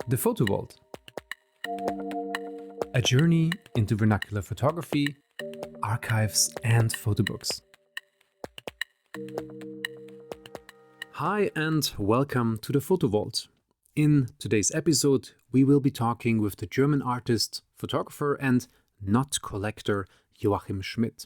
The Photo Vault. A journey into vernacular photography, archives, and photobooks. Hi and welcome to the Photo Vault. In today's episode, we will be talking with the German artist, photographer, and not collector Joachim Schmid,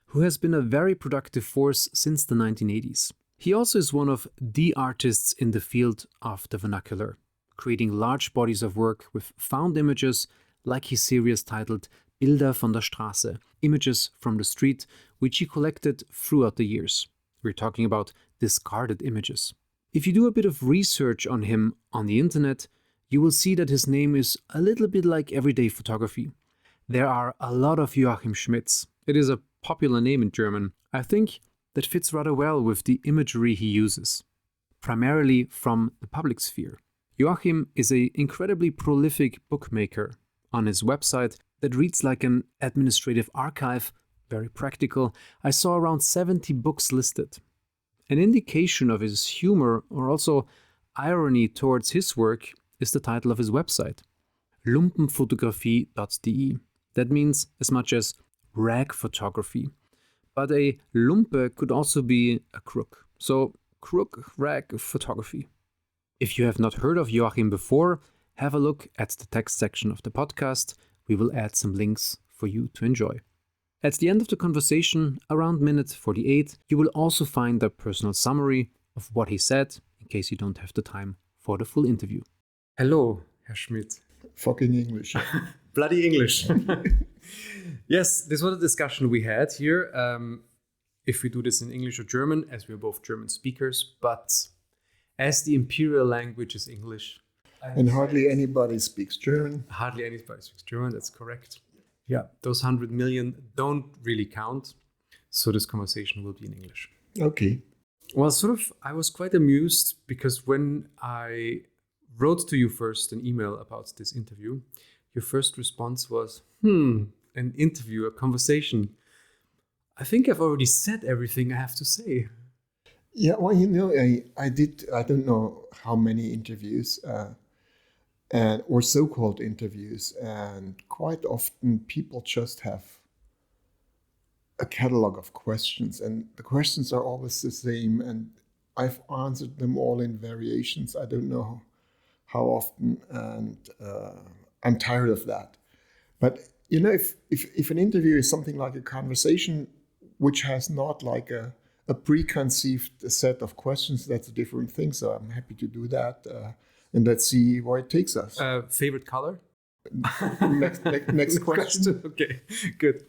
who has been a very productive force since the 1980s. He also is one of the artists in the field of the vernacular, creating large bodies of work with found images, like his series titled Bilder von der Straße, Images from the Street, which he collected throughout the years. We're talking about discarded images. If you do a bit of research on him on the internet, you will see that his name is a little bit like everyday photography. There are a lot of Joachim Schmids. It is a popular name in German. I think that fits rather well with the imagery he uses, primarily from the public sphere. Joachim is an incredibly prolific bookmaker on his website that reads like an administrative archive, very practical. I saw around 70 books listed. An indication of his humor or also irony towards his work is the title of his website, lumpenfotografie.de. That means as much as rag photography. But a lumpe could also be a crook. So crook, rag photography. If you have not heard of Joachim before, have a look at the text section of the podcast. We will add some links for you to enjoy. At the end of the conversation, around minute 48, you will also find a personal summary of what he said, in case you don't have the time for the full interview. Hello, Herr Schmid. Fucking English. Bloody English. Yes, this was a discussion we had here. If we do this in English or German, as we're both German speakers, but as the imperial language is English. And hardly anybody speaks German. Hardly anybody speaks German, that's correct. Yeah, those 100 million don't really count. So this conversation will be in English. Okay. Well, I was quite amused because when I wrote to you first an email about this interview, your first response was, an interview, a conversation. I think I've already said everything I have to say. Yeah, well, I don't know how many interviews or so-called interviews, and quite often people just have a catalog of questions, and the questions are always the same, and I've answered them all in variations. I don't know how often, and I'm tired of that. But if an interview is something like a conversation which has not like a preconceived set of questions, that's a different thing. So I'm happy to do that, and let's see where it takes us. Favorite color? Next question. Okay, good.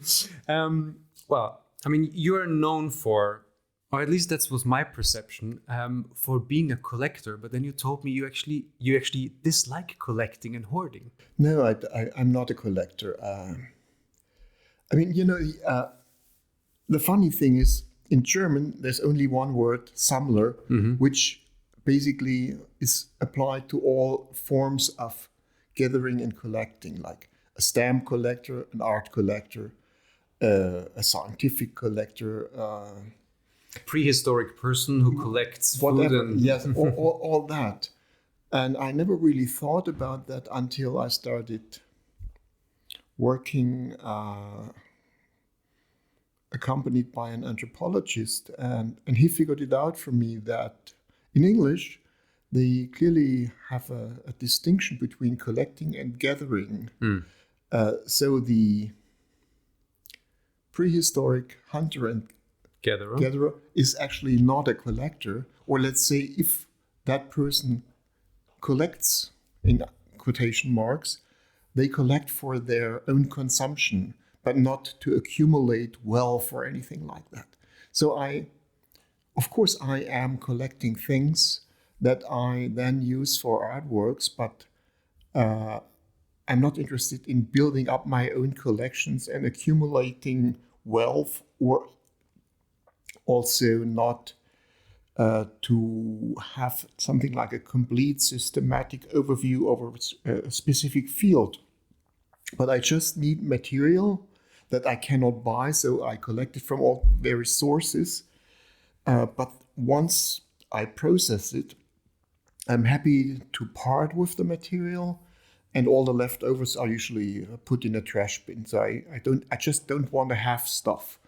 Well, I mean, you are known for, or at least that was my perception, for being a collector. But then you told me you actually dislike collecting and hoarding. No, I'm not a collector. The funny thing is, in German, there's only one word, Sammler, which basically is applied to all forms of gathering and collecting, like a stamp collector, an art collector, a scientific collector, prehistoric person who collects whatever. Food and Yes, all that. And I never really thought about that until I started working accompanied by an anthropologist, and he figured it out for me that in English they clearly have a distinction between collecting and gathering. So the prehistoric hunter and gatherer is actually not a collector, or let's say if that person collects, in quotation marks, they collect for their own consumption, but not to accumulate wealth or anything like that. So of course I am collecting things that I then use for artworks, but I'm not interested in building up my own collections and accumulating wealth, or also not to have something like a complete systematic overview over a specific field. But I just need material that I cannot buy, so I collect it from all various sources. But once I process it, I'm happy to part with the material, and all the leftovers are usually put in a trash bin. So I just don't want to have stuff.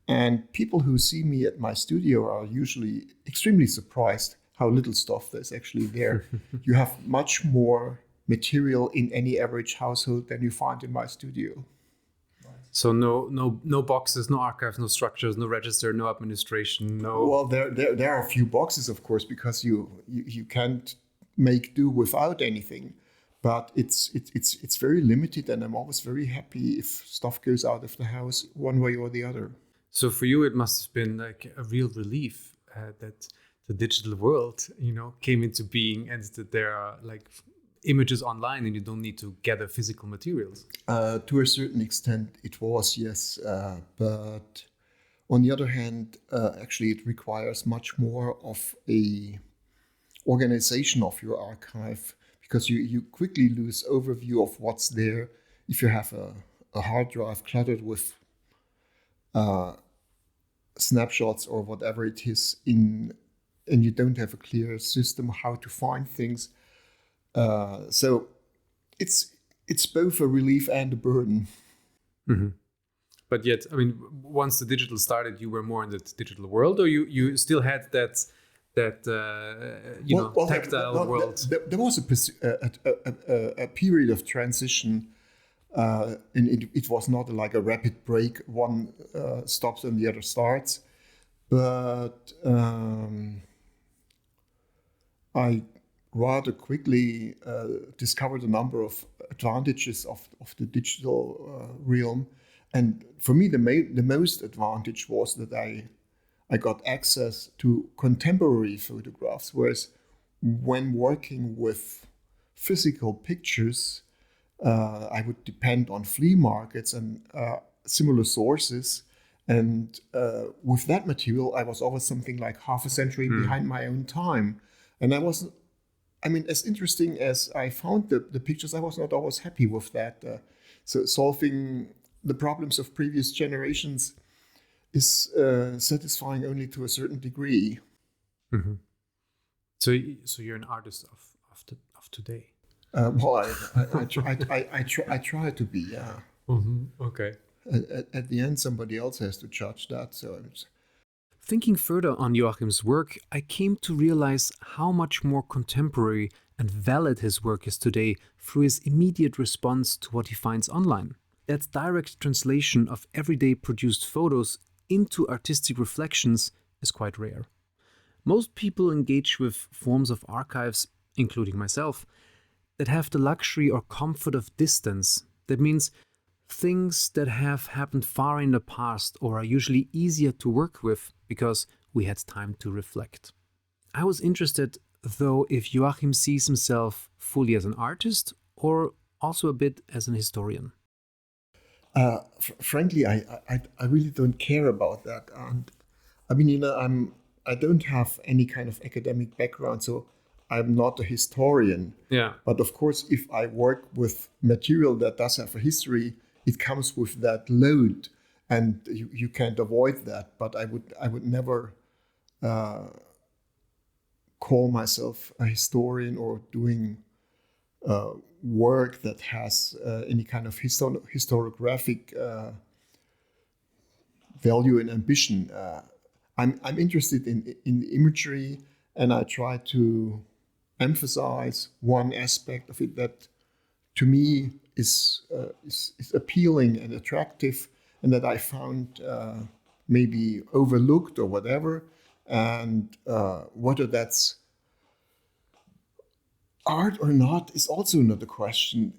And people who see me at my studio are usually extremely surprised how little stuff there's actually there. You have much more material in any average household than you find in my studio. So no boxes, no archives, no structures, no register, no administration, no. Well, there are a few boxes, of course, because you can't make do without anything. But it's very limited, and I'm always very happy if stuff goes out of the house one way or the other. So for you, it must have been like a real relief that the digital world, came into being, and that there are like images online, and you don't need to gather physical materials. To a certain extent, it was, yes. But on the other hand, actually, it requires much more of a organization of your archive, because you quickly lose overview of what's there if you have a hard drive cluttered with snapshots or whatever it is and you don't have a clear system how to find things. So it's both a relief and a burden. Mm-hmm. But yet, I mean, once the digital started, you were more in the digital world, or you still had that tactile world? There was a period of transition, and it was not like a rapid break. One stops and the other starts. But I rather quickly discovered a number of advantages of the digital realm. And for me, the most advantage was that I got access to contemporary photographs, whereas when working with physical pictures, I would depend on flea markets and similar sources. And with that material, I was always something like half a century behind my own time. And as interesting as I found the pictures, I was not always happy with that. So solving the problems of previous generations is satisfying only to a certain degree. Mm-hmm. So you're an artist of today. Well, I try to be. Yeah. Mm-hmm. Okay. At the end, somebody else has to judge that. So thinking further on Joachim's work, I came to realize how much more contemporary and valid his work is today through his immediate response to what he finds online. That direct translation of everyday produced photos into artistic reflections is quite rare. Most people engage with forms of archives, including myself, that have the luxury or comfort of distance. That means things that have happened far in the past or are usually easier to work with because we had time to reflect. I was interested, though, if Joachim sees himself fully as an artist or also a bit as an historian. Frankly, I really don't care about that. And I mean, I don't have any kind of academic background, so I'm not a historian. Yeah. But of course, if I work with material that does have a history, it comes with that load, and you can't avoid that. But I would never call myself a historian or doing work that has any kind of historiographic value and ambition. I'm interested in imagery, and I try to emphasize one aspect of it that, to me, is appealing and attractive, and that I found maybe overlooked or whatever. And whether that's art or not is also another question.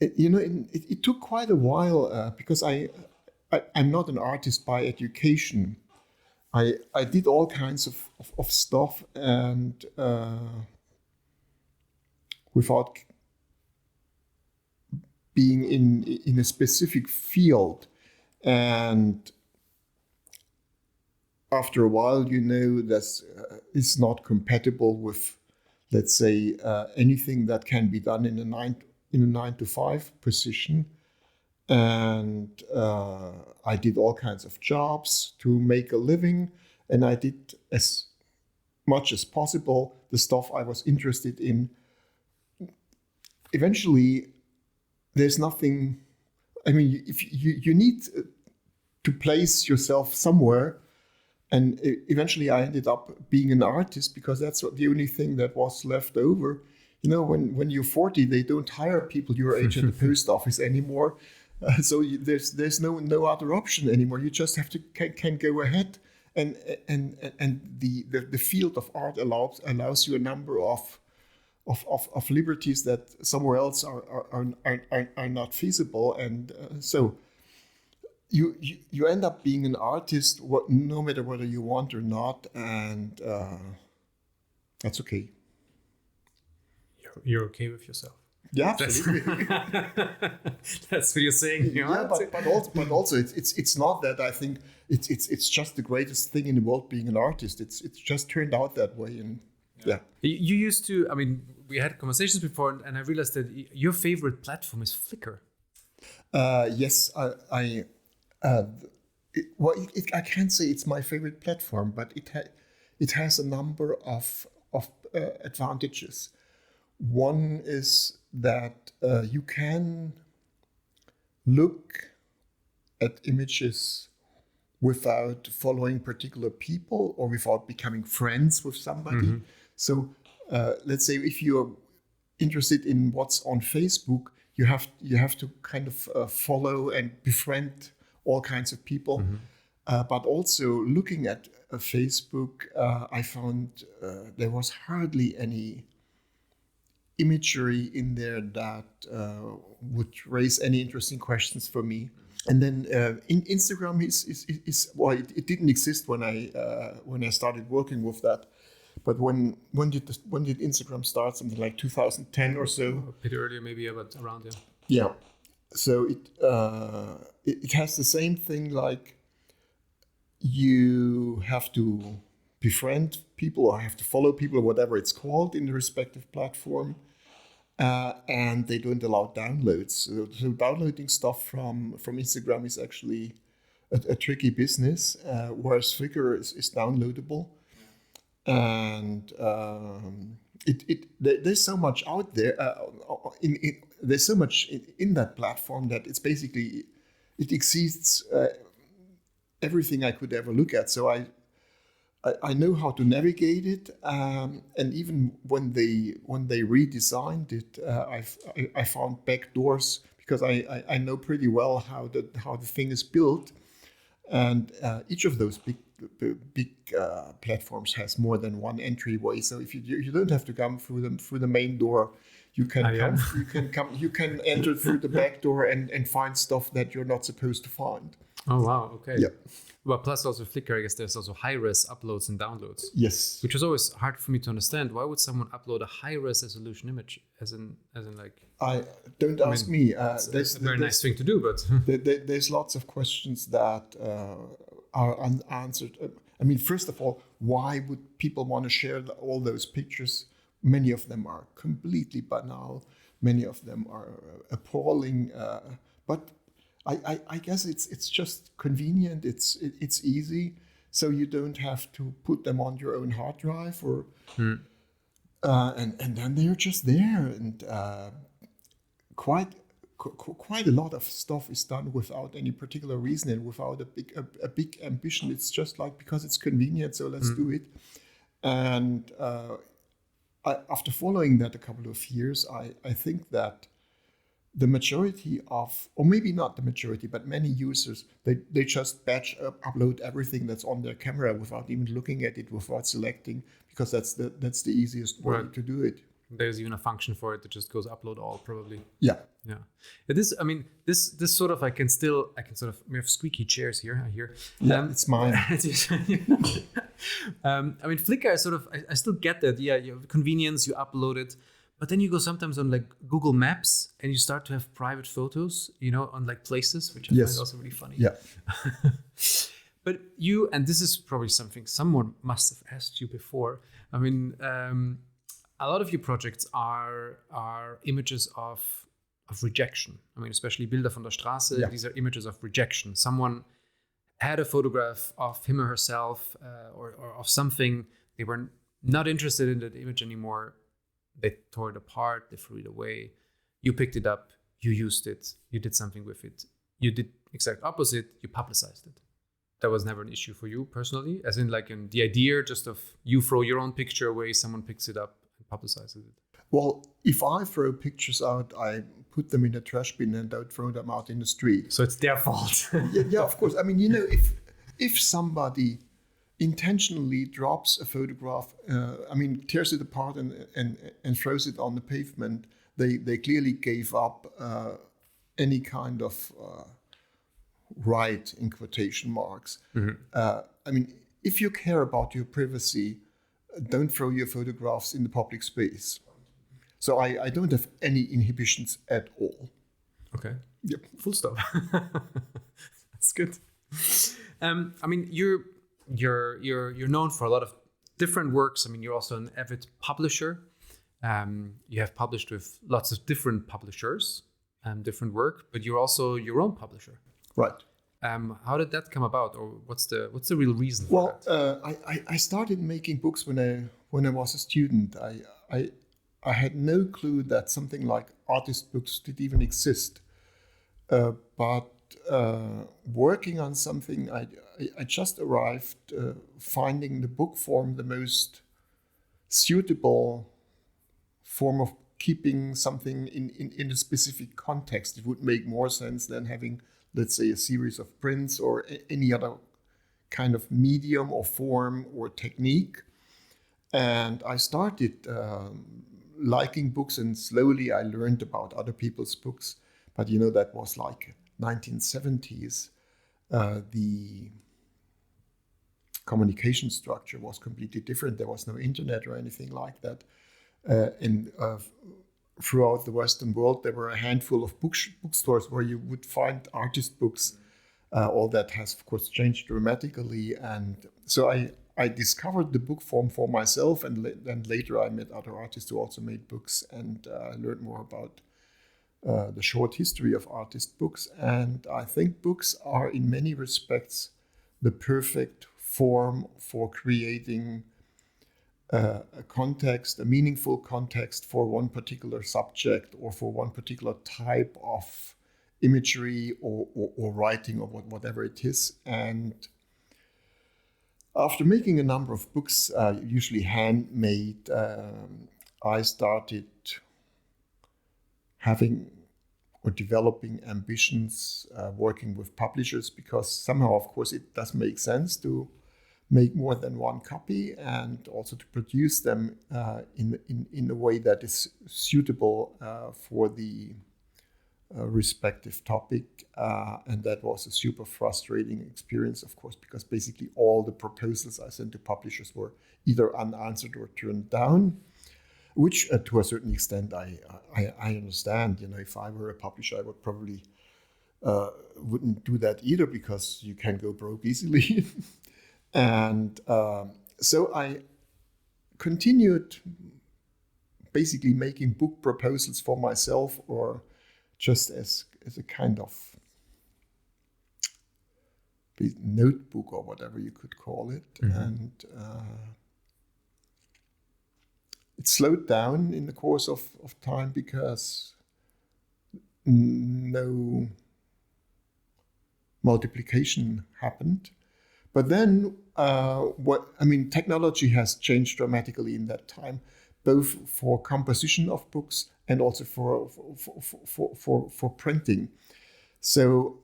It took quite a while because I'm not an artist by education. I did all kinds of stuff, and without being in a specific field. And after a while, that is not compatible with, let's say, anything that can be done in a 9 to 5 position. And I did all kinds of jobs to make a living, and I did as much as possible the stuff I was interested in. Eventually, there's nothing. I mean, if you need to place yourself somewhere, and eventually I ended up being an artist because that's the only thing that was left over. You know, when you're 40, they don't hire people your age at the post office anymore. So there's no other option anymore. You just have to can go ahead, and the field of art allows you a number of liberties that somewhere else are not feasible, and so you end up being an artist, no matter whether you want or not, and that's okay. You're okay with yourself. Yeah, absolutely. That's what you're saying. Yeah, but also it's not that I think it's just the greatest thing in the world being an artist. It's just turned out that way, and yeah. You used to. I mean, we had conversations before, and I realized that your favorite platform is Flickr. Yes, I can't say it's my favorite platform, but it has a number of advantages. One is that you can look at images without following particular people or without becoming friends with somebody. Mm-hmm. So let's say if you're interested in what's on Facebook, you have to kind of follow and befriend all kinds of people. Mm-hmm. But also looking at Facebook, I found there was hardly any imagery in there that would raise any interesting questions for me. And then Instagram is well, it didn't exist when I started working with that. But when did Instagram start? Something like 2010 or so. A bit earlier, maybe, but around there. Yeah. So it has the same thing, like you have to befriend people or have to follow people or whatever it's called in the respective platform. And they don't allow downloads. So downloading stuff from Instagram is actually a tricky business, whereas Flickr is downloadable. And there's so much out there. There's so much in that platform that it's basically, it exceeds everything I could ever look at. So I know how to navigate it, and even when they redesigned it, I found back doors because I know pretty well how the thing is built, and each of those big platforms has more than one entryway. So if you don't have to come through the main door, you can you can enter through the back door and find stuff that you're not supposed to find. Oh wow! Okay. Yeah. Well, plus also Flickr, I guess there's also high-res uploads and downloads. Yes. Which was always hard for me to understand. Why would someone upload a high-res resolution image? As in like. Don't ask me. It's a very nice thing to do, but. There's lots of questions that are unanswered. I mean, first of all, why would people want to share all those pictures? Many of them are completely banal. Many of them are appalling. But I guess it's just convenient. It's easy, so you don't have to put them on your own hard drive or, and then they're just there. And quite a lot of stuff is done without any particular reason and without a big ambition. It's just like because it's convenient, so let's do it. And after following that a couple of years, I think that the majority of, or maybe not the majority, but many users, they just batch upload everything that's on their camera without even looking at it, without selecting, because that's the easiest way to do it. There's even a function for it that just goes upload all, probably. Yeah. This sort of, I can sort of, we have squeaky chairs here, I hear. Yeah, it's mine. I mean, Flickr, I still get that. Yeah, you have convenience, you upload it. But then you go sometimes on like Google Maps and you start to have private photos, on like places, which I find also really funny. Yeah. But you, and this is probably something someone must have asked you before. I mean, a lot of your projects are images of rejection. I mean, especially Bilder von der Straße. Yeah. These are images of rejection. Someone had a photograph of him or herself or of something. They were not interested in that image anymore. They tore it apart, they threw it away. You picked it up, you used it, you did something with it. You did exact opposite, you publicized it. That was never an issue for you personally, as in like in the idea just of you throw your own picture away, someone picks it up and publicizes it. Well, if I throw pictures out, I put them in a trash bin and don't throw them out in the street. So it's their fault. yeah, of course. I mean, if somebody intentionally drops a photograph, tears it apart and throws it on the pavement, they clearly gave up any kind of right, in quotation marks. Mm-hmm. If you care about your privacy, don't throw your photographs in the public space. So I don't have any inhibitions at all. Okay. Yep. Full stop. That's good. You're known for a lot of different works. You're also an avid publisher. You have published with lots of different publishers, different work, but you're also your own publisher. Right. How did that come about, or what's the real reason for that? Well, I started making books when I was a student. I had no clue that something like artist books did even exist. But working on something, I just arrived finding the book form the most suitable form of keeping something in a specific context. It would make more sense than having, let's say, a series of prints or any other kind of medium or form or technique. And I started liking books, and slowly I learned about other people's books. But that was like 1970s. The communication structure was completely different. There was no internet or anything like that. Throughout the Western world, there were a handful of bookstores where you would find artist books. All that has, of course, changed dramatically. And so I discovered the book form for myself, and then later I met other artists who also made books, and I learned more about the short history of artist books. And I think books are, in many respects, the perfect form for creating a context, a meaningful context for one particular subject or for one particular type of imagery or writing or whatever it is. And after making a number of books, usually handmade, I started having or developing ambitions working with publishers, because somehow, of course, it does make sense to make more than one copy and also to produce them in a way that is suitable for the respective topic. And that was a super frustrating experience, of course, because basically all the proposals I sent to publishers were either unanswered or turned down, which to a certain extent I understand. If I were a publisher, I would probably wouldn't do that either, because you can go broke easily. And so I continued basically making book proposals for myself, or just as a kind of notebook or whatever you could call it. Mm-hmm. And it slowed down in the course of time because no multiplication happened. But then, technology has changed dramatically in that time, both for composition of books and also for printing. So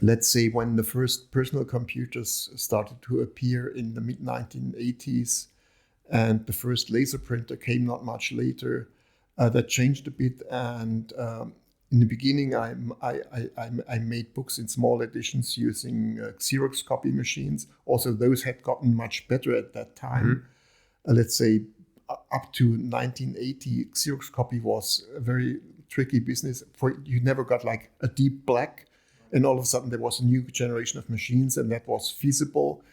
let's say when the first personal computers started to appear in the mid-1980s, and the first laser printer came not much later, that changed a bit. And in the beginning, I made books in small editions using Xerox copy machines. Also, those had gotten much better at that time. Mm-hmm. Let's say up to 1980, Xerox copy was a very tricky business. You never got like a deep black, and all of a sudden there was a new generation of machines, and that was feasible.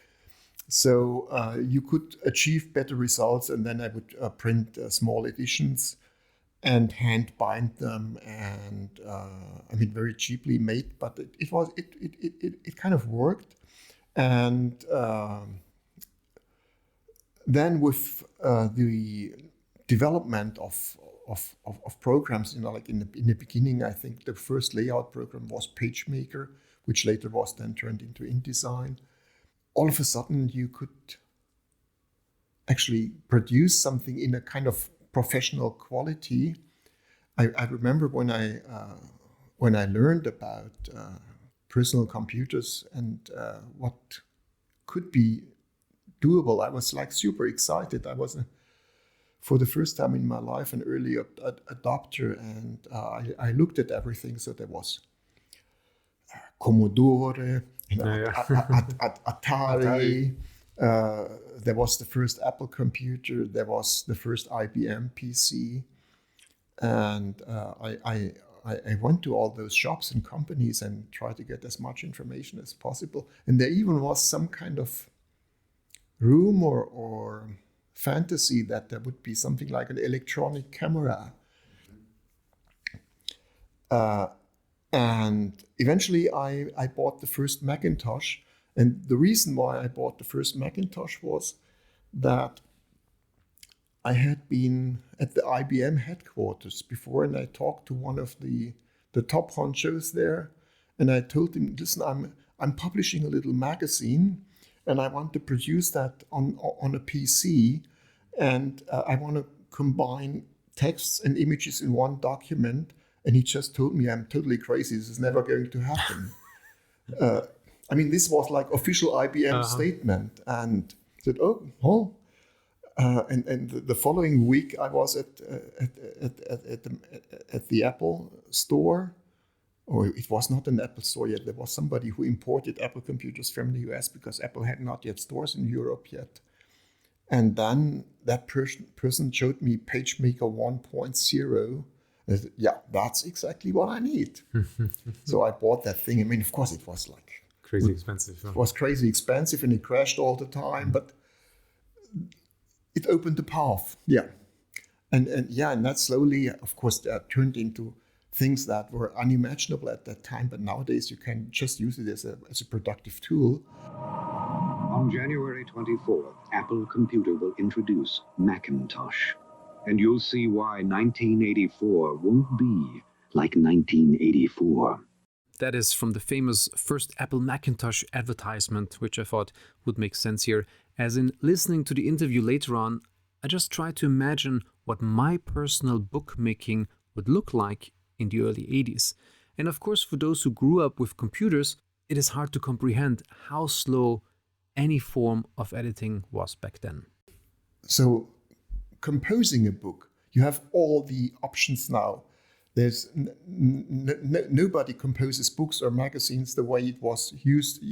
So you could achieve better results, and then I would print small editions and hand bind them, and very cheaply made, but it kind of worked. And then with the development of programs, like in the beginning, I think the first layout program was PageMaker, which later was then turned into InDesign. All of a sudden, you could actually produce something in a kind of professional quality. I remember when I learned about personal computers and what could be doable, I was like super excited. I was for the first time in my life an early adopter, and I looked at everything. So there was Commodore, Atari. There was the first Apple computer. There was the first IBM PC, and I went to all those shops and companies and tried to get as much information as possible. And there even was some kind of rumor or fantasy that there would be something like an electronic camera. And eventually I bought the first Macintosh. And the reason why I bought the first Macintosh was that I had been at the IBM headquarters before, and I talked to one of the top honchos there. And I told him, listen, I'm publishing a little magazine, and I want to produce that on a PC, and I want to combine texts and images in one document. And he just told me, I'm totally crazy. This is never going to happen. I mean, this was like official IBM statement. And I said, oh. And the following week, I was at the Apple store. Or it was not an Apple store yet. There was somebody who imported Apple computers from the US because Apple had not yet stores in Europe yet. And then that person showed me PageMaker 1.0. I said, yeah, that's exactly what I need. So I bought that thing. I mean, of course, it was like crazy expensive. It was crazy expensive, and it crashed all the time. But it opened the path. Yeah, and that slowly, of course, turned into things that were unimaginable at that time, but nowadays you can just use it as a productive tool. On January 24th, Apple Computer will introduce Macintosh, and you'll see why 1984 won't be like 1984. That is from the famous first Apple Macintosh advertisement, which I thought would make sense here. As in listening to the interview later on, I just tried to imagine what my personal bookmaking would look like in the early 80s. And of course, for those who grew up with computers, it is hard to comprehend how slow any form of editing was back then. So composing a book, you have all the options now. There's nobody composes books or magazines the way it was used,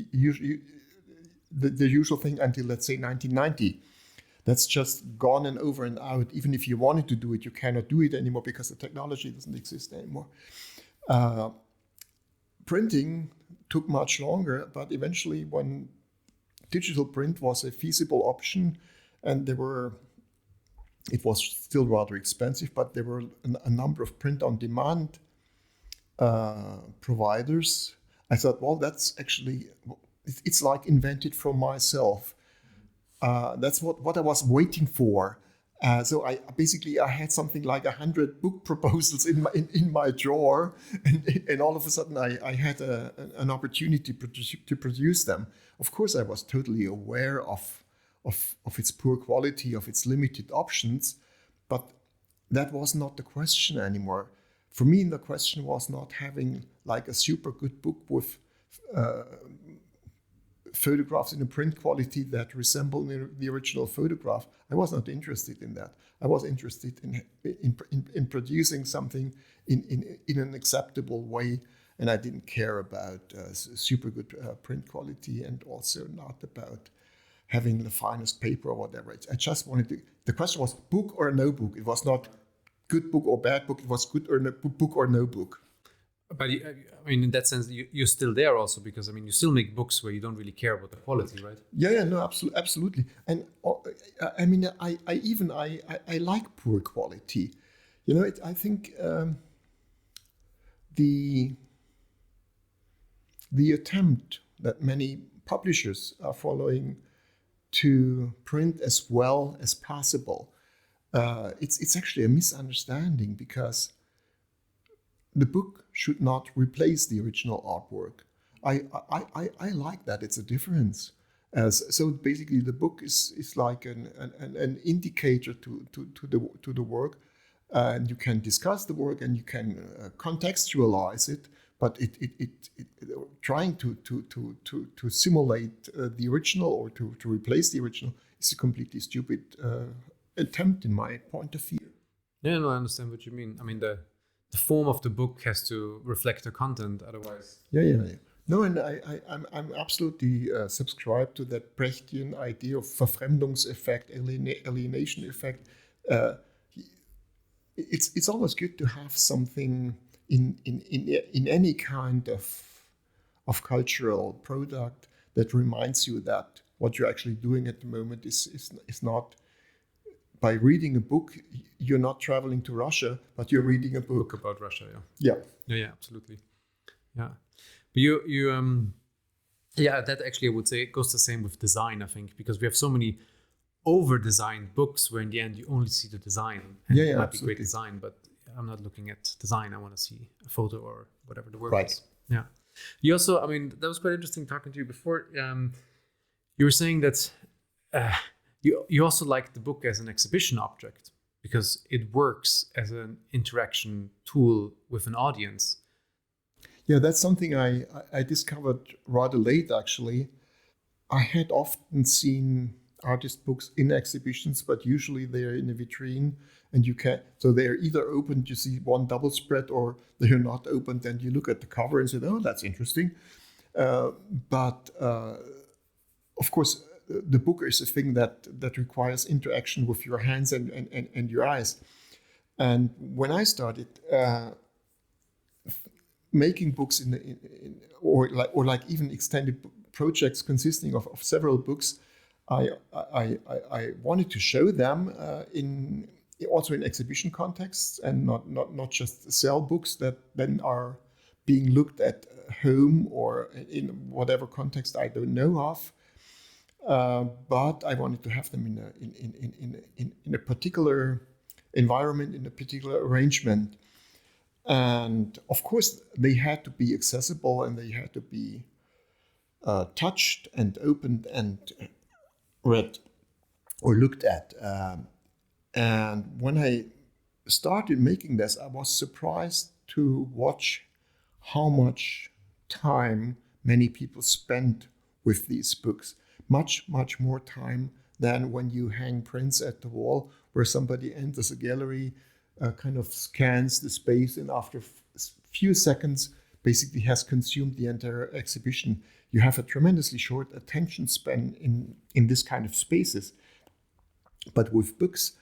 the usual thing until, let's say, 1990. That's just gone and over and out. Even if you wanted to do it, you cannot do it anymore because the technology doesn't exist anymore. Printing took much longer, but eventually when digital print was a feasible option, and it was still rather expensive, but there were a number of print-on-demand providers. I thought, well, that's actually, it's like invented for myself. That's what I was waiting for. So I had something like 100 book proposals in my drawer, and all of a sudden I had an opportunity to produce them. Of course, I was totally aware of its poor quality, of its limited options, but that was not the question anymore. For me, the question was not having like a super good book with photographs in a print quality that resemble the original photograph. I was not interested in that. I was interested in producing something in an acceptable way, and I didn't care about super good print quality, and also not about having the finest paper or whatever. I just wanted to. The question was book or no book. It was not good book or bad book. It was good or no book or no book. But I mean, in that sense, you're still there also, because I mean, you still make books where you don't really care about the quality, right? Yeah, no, absolutely. And I mean, I like poor quality. You know, I think the attempt that many publishers are following to print as well as possible. It's actually a misunderstanding, because the book should not replace the original artwork. I like that. It's a difference. So basically, the book is like an indicator to the work, and you can discuss the work and you can contextualize it. But trying to simulate the original or to replace the original is a completely stupid attempt, in my point of view. Yeah, no, I understand what you mean. I mean, the form of the book has to reflect the content, otherwise. Yeah. No, and I'm absolutely subscribed to that Brechtian idea of Verfremdungseffekt, alienation effect. It's always good to have something in any kind of cultural product that reminds you that what you're actually doing at the moment is not. By reading a book, you're not traveling to Russia, but you're reading a book about Russia. Yeah, absolutely. Yeah, but that actually, I would say, it goes the same with design. I think, because we have so many over-designed books where in the end you only see the design. And it might be great design, but I'm not looking at design. I want to see a photo or whatever the work is. Yeah. You also, I mean, that was quite interesting talking to you before. You were saying that. You also like the book as an exhibition object because it works as an interaction tool with an audience. Yeah, that's something I discovered rather late, actually. I had often seen artist books in exhibitions, but usually they're in a vitrine, and so they're either opened, you see one double spread, or they're not opened, and you look at the cover and say, oh, that's interesting. But of course, the book is a thing that requires interaction with your hands and your eyes. And when I started making books or even extended projects consisting of several books, I wanted to show them also in exhibition contexts, and not just sell books that then are being looked at home or in whatever context I don't know of. But I wanted to have them in a particular environment, in a particular arrangement. And of course, they had to be accessible, and they had to be touched and opened and read or looked at. And when I started making this, I was surprised to watch how much time many people spent with these books. Much more time than when you hang prints at the wall, where somebody enters a gallery, kind of scans the space, and after a few seconds basically has consumed the entire exhibition. You have a tremendously short attention span in this kind of spaces. But with books,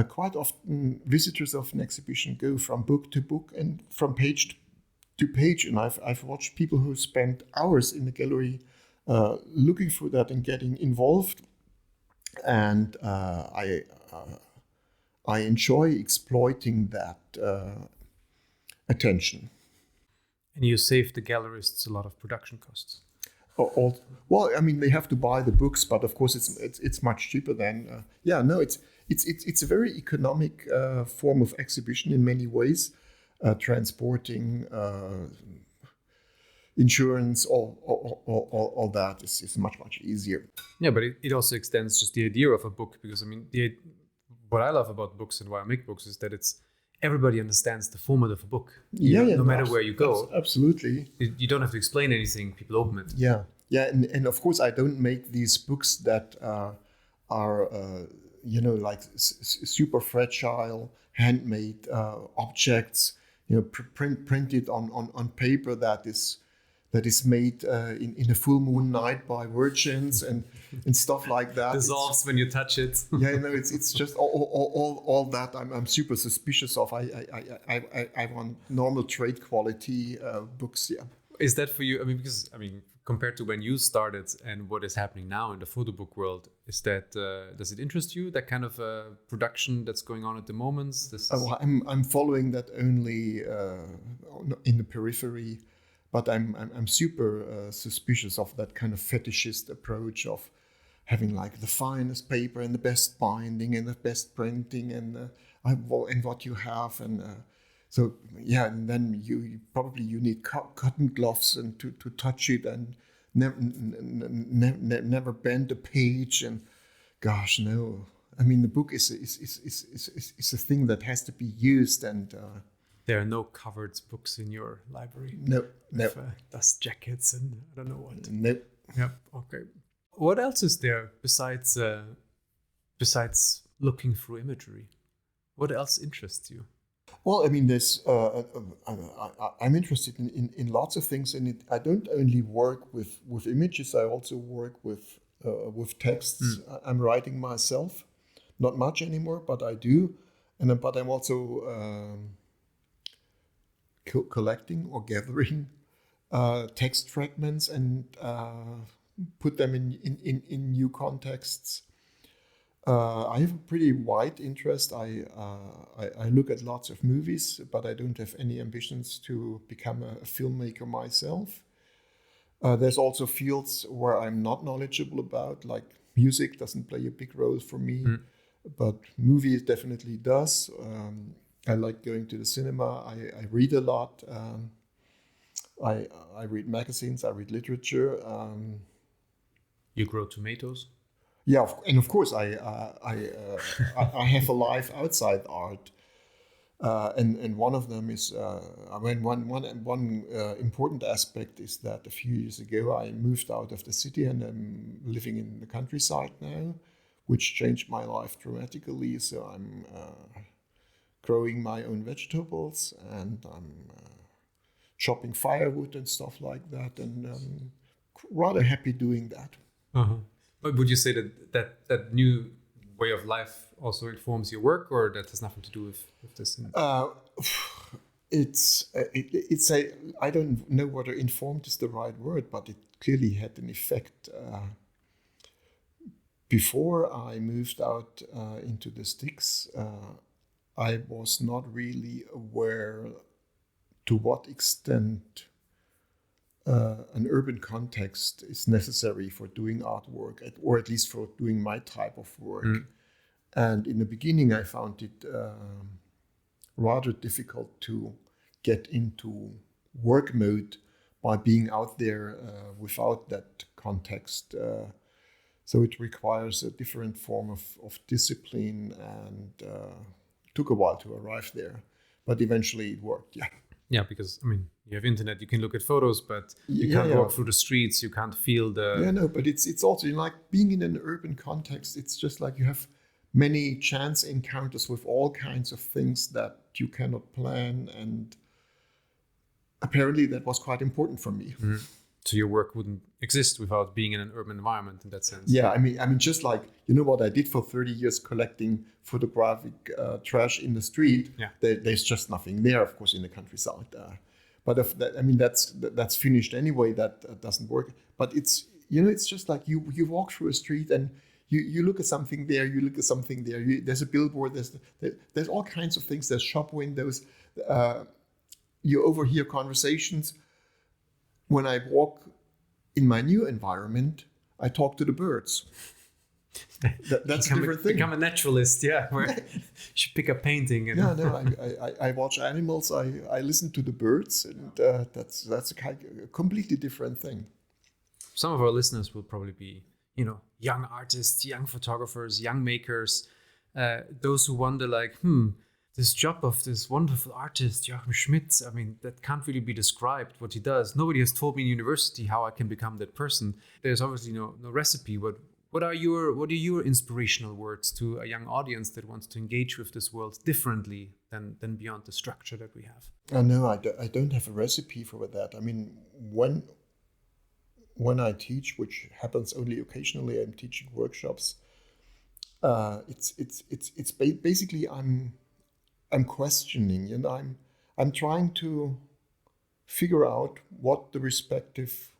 quite often visitors of an exhibition go from book to book and from page to page, and I've watched people who spend hours in the gallery looking for that and getting involved, and I enjoy exploiting that attention. And you save the gallerists a lot of production costs. Well, I mean, they have to buy the books, but of course it's much cheaper than. It's a very economic form of exhibition in many ways, transporting. Insurance, all that is much easier. Yeah, but it also extends just the idea of a book, because I mean, what I love about books and why I make books is that everybody understands the format of a book. No matter where you go. Absolutely. You don't have to explain anything. People open it. Yeah, and of course I don't make these books that are like super fragile, handmade objects. Printed on paper that is made in a full moon night by virgins and stuff like that. Dissolves when you touch it. Yeah, it's just all that I'm super suspicious of. I want normal trade quality books. Yeah. Is that for you? I mean, because compared to when you started and what is happening now in the photo book world, is that does it interest you, that kind of production that's going on at the moment? I'm following that only in the periphery. But I'm super suspicious of that kind of fetishist approach of having like the finest paper and the best binding and the best printing and what you have so yeah, and then you probably need cotton gloves and to touch it and never bend a page and gosh no. I mean, the book is a thing that has to be used and. There are no covered books in your library. No. With, dust jackets and I don't know what. No. Yep. Okay. What else is there besides looking through imagery? What else interests you? Well, I mean, there's. I'm interested in lots of things, and I don't only work with images. I also work with texts. I'm writing myself, not much anymore, but I do, but I'm also collecting or gathering text fragments and put them in new contexts. I have a pretty wide interest. I look at lots of movies, but I don't have any ambitions to become a filmmaker myself. There's also fields where I'm not knowledgeable about, like music doesn't play a big role for me, but movies definitely does. I like going to the cinema. I read a lot. I read magazines. I read literature. You grow tomatoes? Yeah, and of course I have a life outside art, and one of them is one important aspect is that a few years ago I moved out of the city and I'm living in the countryside now, which changed my life dramatically. So I'm growing my own vegetables and I'm chopping firewood and stuff like that, and I'm rather happy doing that. But would you say that new way of life also informs your work, or that has nothing to do with this? I don't know whether informed is the right word, but it clearly had an effect. Before I moved out into the sticks, I was not really aware to what extent an urban context is necessary for doing artwork, or at least for doing my type of work. And in the beginning, I found it rather difficult to get into work mode by being out there without that context. So it requires a different form of discipline, and took a while to arrive there. But eventually it worked, yeah. Yeah, because, I mean, you have internet, you can look at photos, but you can't walk through the streets, you can't feel the... Yeah, no, but it's also like being in an urban context, it's just like you have many chance encounters with all kinds of things that you cannot plan, and apparently that was quite important for me. So your work wouldn't exist without being in an urban environment in that sense. Yeah, I mean, just like, you know what I did for 30 years collecting photographic trash in the street. Yeah. There's just nothing there, of course, in the countryside. But if that, I mean, that's finished anyway. That doesn't work. But it's just like you walk through a street and you look at something there. You look at something there. There's a billboard. There's all kinds of things. There's shop windows. You overhear conversations. When I walk in my new environment, I talk to the birds. That's a different thing. Become a naturalist, yeah. Where you should pick up painting. And I watch animals. I listen to the birds, and that's a completely different thing. Some of our listeners will probably be, young artists, young photographers, young makers. Those who wonder, like, this job of this wonderful artist, Joachim Schmid, I mean, that can't really be described, what he does. Nobody has told me in university how I can become that person. There's obviously no recipe, but what are your inspirational words to a young audience that wants to engage with this world differently than beyond the structure that we have? No, I don't have a recipe for that. I mean, when I teach, which happens only occasionally, I'm teaching workshops. It's basically I'm questioning, and I'm trying to figure out what the respective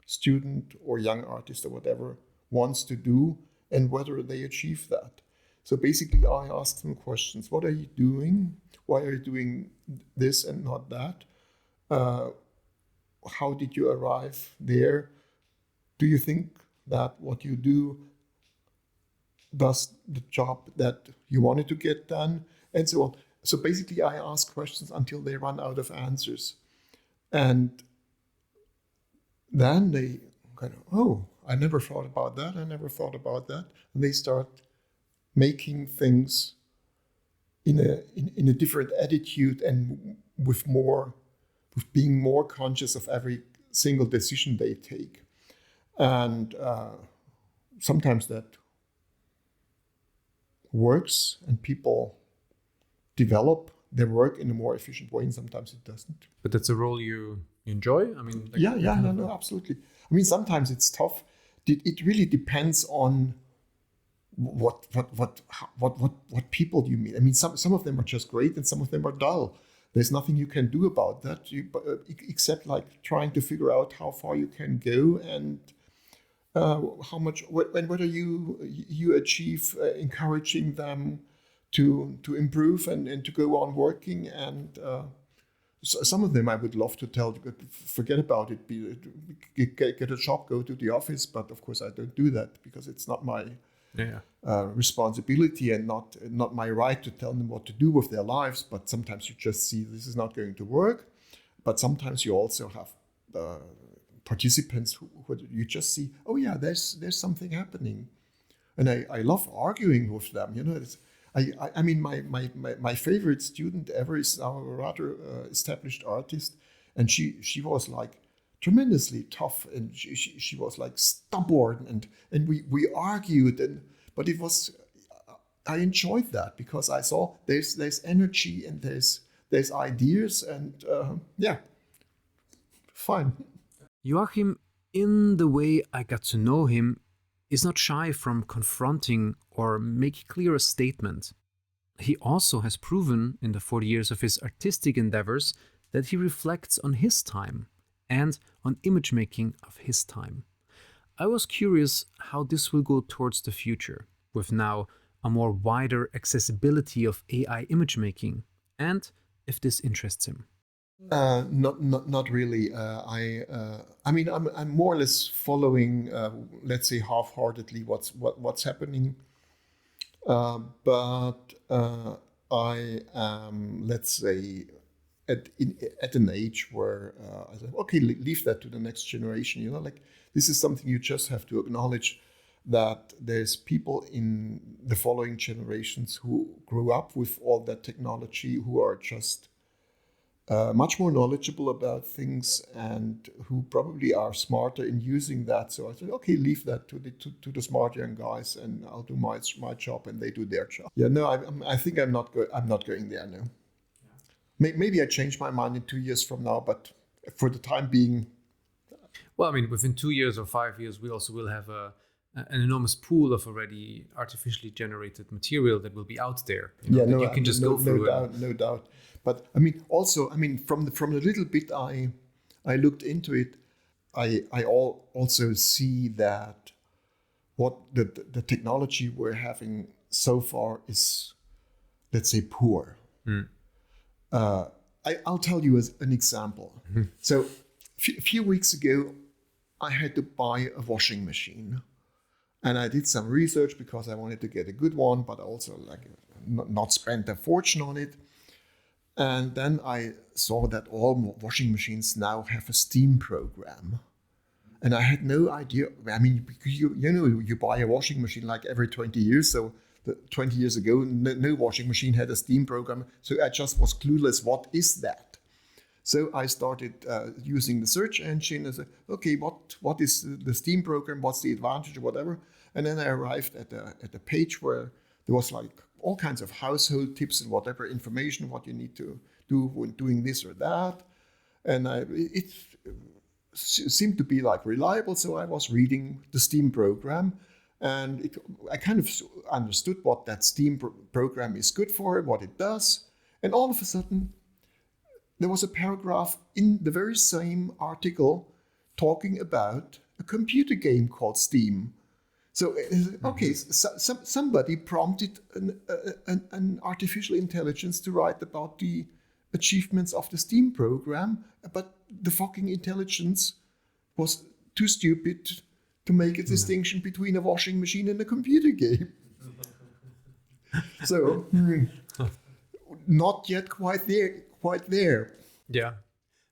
student or young artist or whatever wants to do and whether they achieve that. So basically I ask them questions. What are you doing? Why are you doing this and not that? How did you arrive there? Do you think that what you do does the job that you wanted to get done, and so on. So basically, I ask questions until they run out of answers. And then they kind of, oh, I never thought about that. I never thought about that. And they start making things in a different attitude and with being more conscious of every single decision they take. And sometimes that works and people develop their work in a more efficient way, and sometimes it doesn't. But that's a role you enjoy? I mean, no, absolutely. I mean, sometimes it's tough. It really depends on what people you meet. I mean, some of them are just great and some of them are dull. There's nothing you can do about that, except like trying to figure out how far you can go and how much, and whether you achieve encouraging them to improve and to go on working. And some of them I would love to tell, forget about it, get a job, go to the office. But of course I don't do that because it's not my responsibility and not my right to tell them what to do with their lives. But sometimes you just see this is not going to work. But sometimes you also have participants who you just see, oh yeah, there's something happening. And I love arguing with them. You know, I mean, my favorite student ever is now a rather established artist, and she was like tremendously tough, and she was like stubborn, and we argued, but it was, I enjoyed that because I saw there's energy and there's ideas, and fine. Joachim, in the way I got to know him, is not shy from confronting or make clear a statement. He also has proven in the 40 years of his artistic endeavors that he reflects on his time and on image making of his time. I was curious how this will go towards the future, with now a more wider accessibility of AI image making, and if this interests him. Not really. I mean, I'm more or less following, let's say, half-heartedly what's happening. But I am, let's say, at an age where I say, okay, leave that to the next generation. You know, like this is something you just have to acknowledge, that there's people in the following generations who grew up with all that technology, who are just much more knowledgeable about things and who probably are smarter in using that. So I said, okay, leave that to the smart young guys, and I'll do my job and they do their job. Yeah, no, I think I'm not going there now. Yeah. Maybe I change my mind in 2 years from now, but for the time being. Well, I mean, within 2 years or 5 years, we also will have an enormous pool of already artificially generated material that will be out there. You know, you can just go through. No doubt. But I mean, also, I mean, from the little bit I looked into it, I also see that what the technology we're having so far is, let's say, poor. I'll tell you as an example. Mm-hmm. So a few weeks ago, I had to buy a washing machine. And I did some research because I wanted to get a good one, but also like not spend a fortune on it. And then I saw that all washing machines now have a Steam program. And I had no idea. I mean, you buy a washing machine like every 20 years. So 20 years ago, no washing machine had a Steam program. So I just was clueless. What is that? So I started using the search engine. I said, okay, what is the Steam program? What's the advantage or whatever? And then I arrived at a page where there was like all kinds of household tips and whatever information, what you need to do when doing this or that. And it seemed to be like reliable. So I was reading the Steam program, and I kind of understood what that Steam program is good for, what it does. And all of a sudden, there was a paragraph in the very same article talking about a computer game called Steam. So, okay, somebody prompted an artificial intelligence to write about the achievements of the Steam program, but the fucking intelligence was too stupid to make a distinction between a washing machine and a computer game. So not yet quite there. Yeah.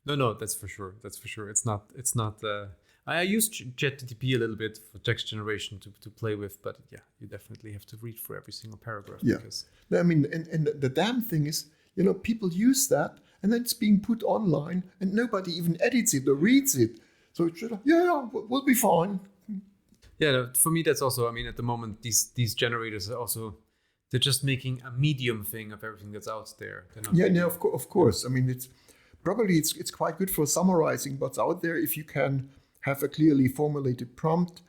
No, that's for sure. It's not. I use ChatGPT a little bit for text generation to play with, but yeah, you definitely have to read through every single paragraph. Yeah. Because... I mean, and the damn thing is, people use that and then it's being put online and nobody even edits it or reads it. So it's just, we'll be fine. Yeah, for me, that's also, I mean, at the moment, these generators are also, they're just making a medium thing of everything that's out there. Of course. I mean, it's quite good for summarizing what's out there if you can have a clearly formulated prompt.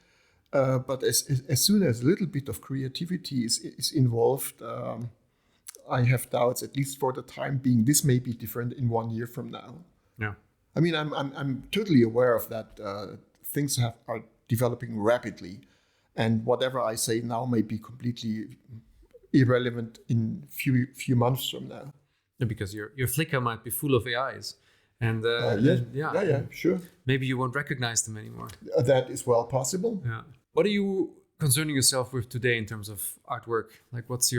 But as soon as a little bit of creativity is involved, I have doubts, at least for the time being, this may be different in 1 year from now. Yeah. I mean, I'm totally aware of that. Things are developing rapidly, and whatever I say now may be completely irrelevant in few months from now. Yeah, because your Flickr might be full of AIs, and sure. Maybe you won't recognize them anymore. That is well possible. Yeah. What are you concerning yourself with today in terms of artwork? Like, is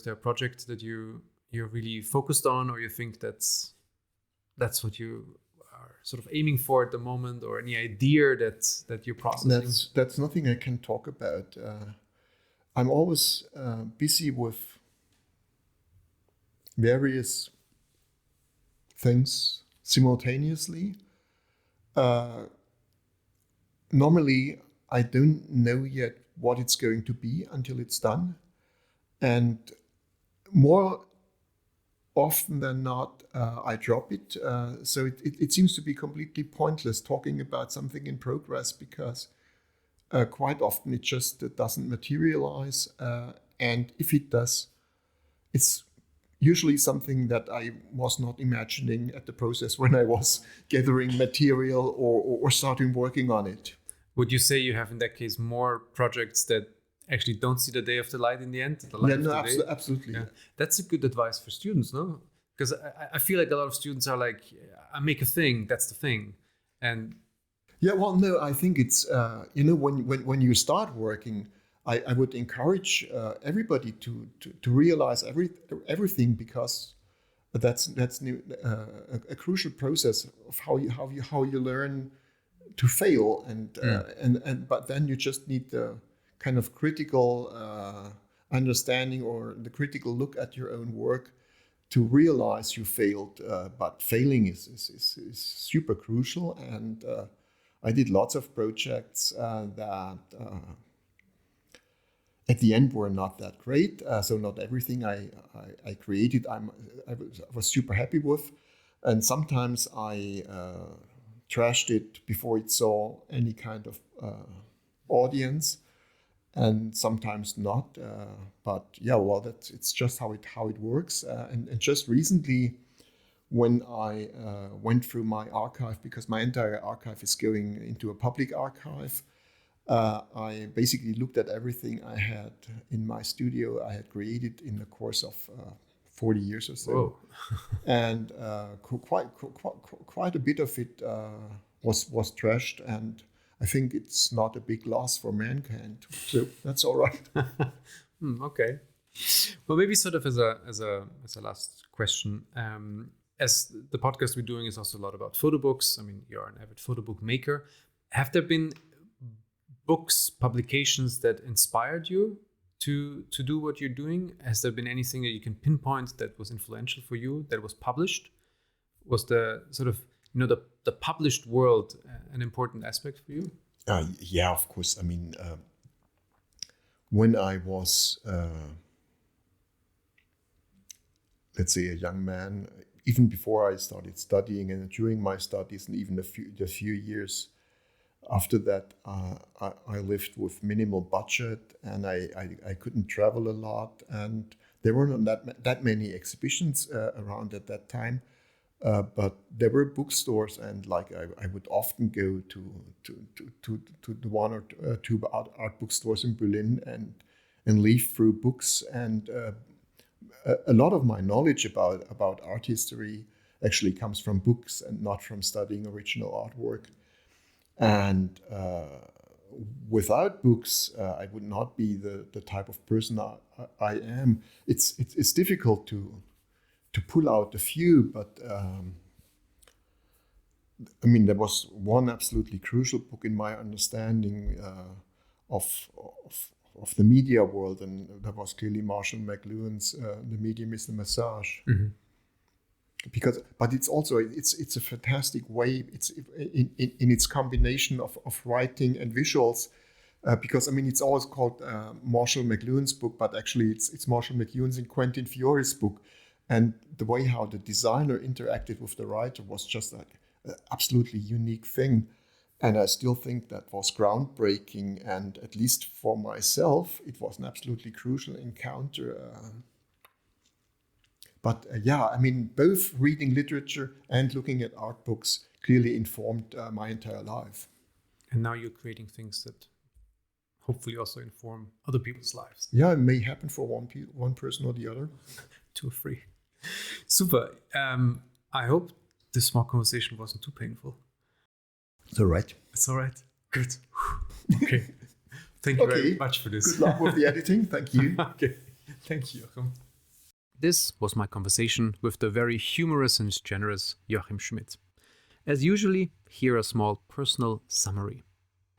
there a project that you're really focused on, or you think that's what you are sort of aiming for at the moment, or any idea that you're processing? That's nothing I can talk about. I'm always busy with various things simultaneously. Normally, I don't know yet what it's going to be until it's done. And more often than not, I drop it. So it seems to be completely pointless talking about something in progress, because quite often it just doesn't materialize. And if it does, it's usually something that I was not imagining at the process when I was gathering material or starting working on it. Would you say you have, in that case, more projects that actually don't see the day of the light in the end? Absolutely. Yeah. That's a good advice for students, no? Because I feel like a lot of students are like, I make a thing, that's the thing. And yeah, well, no, I think it's, when you start working, I would encourage everybody to realize everything, because that's a crucial process of how you learn to fail, and but then you just need the kind of critical understanding or the critical look at your own work to realize you failed. But failing is super crucial, and I did lots of projects that at the end were not that great. So not everything I created I was super happy with, and sometimes I trashed it before it saw any kind of audience, and sometimes not. But yeah, well, it's just how it works. And just recently, when I went through my archive, because my entire archive is going into a public archive, I basically looked at everything I had in my studio I had created in the course of 40 years or so. Whoa. And quite a bit of it was trashed, and I think it's not a big loss for mankind. So that's all right. Okay. Well, maybe sort of as a last question, as the podcast we're doing is also a lot about photobooks. I mean, you're an avid photobook maker. Have there been books, publications that inspired you to do what you're doing? Has there been anything that you can pinpoint that was influential for you, that was published? Was the sort of, the published world an important aspect for you? Yeah, of course. I mean, when I was, let's say, a young man, even before I started studying and during my studies, and even the few years after that, I lived with minimal budget, and I couldn't travel a lot, and there were not that many exhibitions around at that time. But there were bookstores, and like I would often go to the one or two art bookstores in Berlin and leaf through books, and a lot of my knowledge about art history actually comes from books and not from studying original artwork. And without books, I would not be the type of person I am. It's difficult to pull out a few, but I mean, there was one absolutely crucial book in my understanding of the media world, and that was clearly Marshall McLuhan's "The Medium is the Massage." Mm-hmm. But it's also it's a fantastic way. It's in its combination of writing and visuals, because I mean it's always called Marshall McLuhan's book, but actually it's Marshall McLuhan's and Quentin Fiore's book, and the way how the designer interacted with the writer was just like an absolutely unique thing, and I still think that was groundbreaking. And at least for myself, it was an absolutely crucial encounter. But yeah, I mean, both reading literature and looking at art books clearly informed my entire life. And now you're creating things that hopefully also inform other people's lives. Yeah, it may happen for one person or the other. 2 or 3. Super. I hope this small conversation wasn't too painful. It's all right. It's all right. Good. Okay. Thank you very much for this. Good luck with the editing. Thank you. Okay. Thank you, Joachim. This was my conversation with the very humorous and generous Joachim Schmid. As usually, here a small personal summary.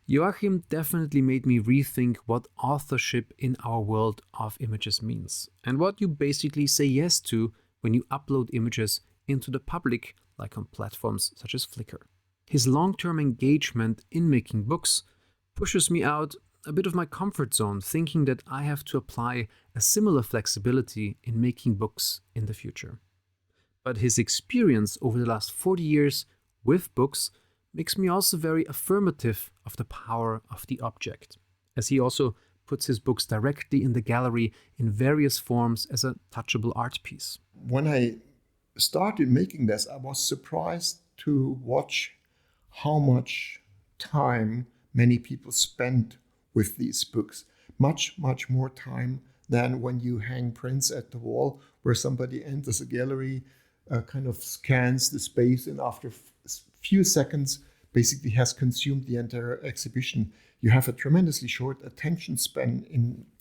Joachim definitely made me rethink what authorship in our world of images means, and what you basically say yes to when you upload images into the public, like on platforms such as Flickr. His long-term engagement in making books pushes me out a bit of my comfort zone, thinking that I have to apply a similar flexibility in making books in the future. But his experience over the last 40 years with books makes me also very affirmative of the power of the object, as he also puts his books directly in the gallery in various forms as a touchable art piece. When I started making this, I was surprised to watch how much time many people spent with these books. Much more time than when you hang prints at the wall, where somebody enters a gallery, kind of scans the space, and after a few seconds basically has consumed the entire exhibition. You have a tremendously short attention span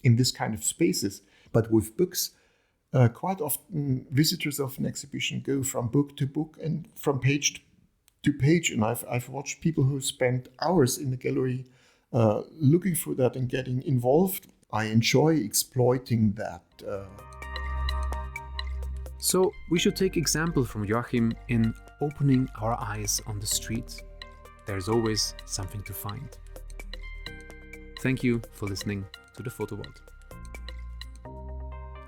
in this kind of spaces. But with books, quite often visitors of an exhibition go from book to book and from page to page. And I've watched people who spend hours in the gallery looking for that and getting involved. I enjoy exploiting that. So we should take example from Joachim in opening our eyes on the street. There's always something to find. Thank you for listening to the Photo Vault.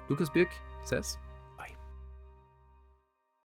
Lukas Birk says,